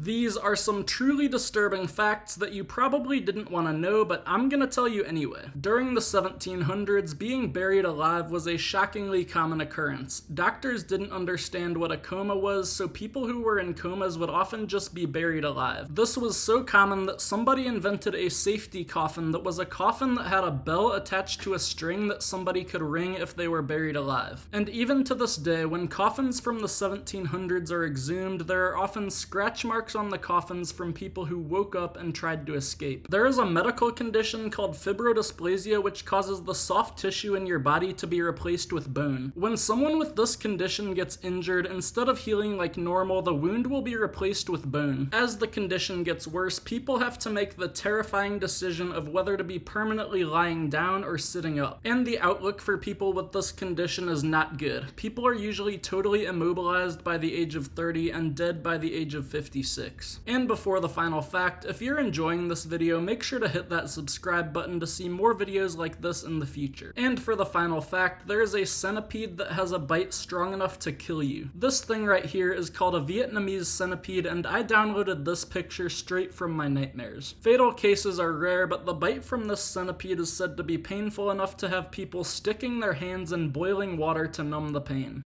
These are some truly disturbing facts that you probably didn't want to know, but I'm gonna tell you anyway. During the 1700s, being buried alive was a shockingly common occurrence. Doctors didn't understand what a coma was, so people who were in comas would often just be buried alive. This was so common that somebody invented a safety coffin that was a coffin that had a bell attached to a string that somebody could ring if they were buried alive. And even to this day, when coffins from the 1700s are exhumed, there are often scratch marks on the coffins from people who woke up and tried to escape. There is a medical condition called Fibrodisplasia which causes the soft tissue in your body to be replaced with bone. When someone with this condition gets injured, instead of healing like normal, the wound will be replaced with bone. As the condition gets worse, people have to make the terrifying decision of whether to be permanently lying down or sitting up. And the outlook for people with this condition is not good. People are usually totally immobilized by the age of 30 and dead by the age of 56. And before the final fact, if you're enjoying this video, make sure to hit that subscribe button to see more videos like this in the future. And for the final fact, there is a centipede that has a bite strong enough to kill you. This thing right here is called a Vietnamese centipede, and I downloaded this picture straight from my nightmares. Fatal cases are rare, but the bite from this centipede is said to be painful enough to have people sticking their hands in boiling water to numb the pain.